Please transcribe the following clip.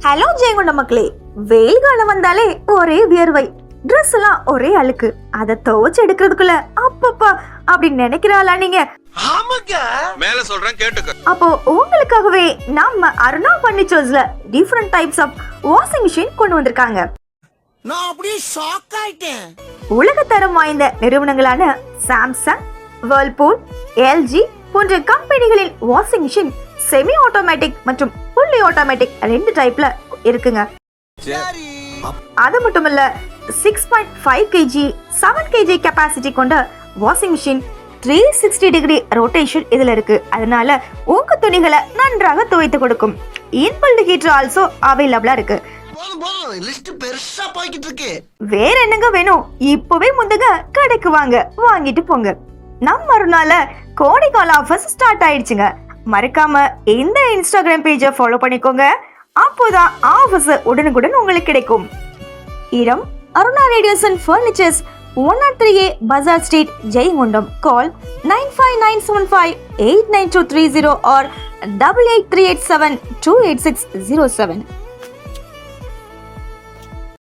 Hello ஜெயங்கொண்ட மக்களே, வெயில் காலம் வந்தாலே ஒரே வியர்வை, ட்ரெஸ் எல்லாம் ஒரே அழுக்கு. அதை துவைச்சு எடுக்கிறதுக்குள்ள அப்பப்பா அப்படின்னு நினைக்கிறாளா நீங்க? மேல சொல்றேன் கேட்டுக்க. அப்போ உங்களுக்காகவே நம்ம அருணா பர்னிச்சர்ஸ்ல different types of washing machine கொண்டு வந்திருக்காங்க. நான் அப்படியே ஷாக் ஆயிட்டேன். உலகத்தரம் வாய்ந்த நிறுவனங்களான சாம்சங், வேர்ல்பூல், எல்ஜி போன்ற கம்பெனிகளின் வாஷிங் மிஷின் செமி ஆட்டோமேட்டிக் மற்றும் ஃபுல்லி ஆட்டோமேட்டிக் 2 டைப்ல இருக்குங்க. அது மட்டும் இல்ல, 6.5 kg 7 kg கெபாசிட்டி கொண்ட வாஷிங் மிஷின் 360 டிகிரி ரொட்டேஷன் இதுல இருக்கு. அதனால உங்க துணிகளை நன்றாக துவைத்து கொடுக்கும். இன்பில்ட் ஹீட்டர் ஆல்சோ அவைலபிளா இருக்கு. வேற என்னங்க வேணும்? இப்பவே முந்துங்க, கடைக்கு வாங்க, வாங்கிட்டு போங்க. நம்ம அருணால கோடைக்கால ஆஃபர்ஸ் ஸ்டார்ட் ஆயிடுச்சுங்க. மறக்காம இந்த இன்ஸ்டாகிராம் பேஜை ஃபாலோ பண்ணிக்கோங்க. அப்போதான் ஆஃபர்ஸ் உடனுக்குடன் உங்களுக்கு கிடைக்கும். இடம் Aruna radios and furnitures, 103A Bazaar street, Jayankondam. Call 9597589230 or 8838728607.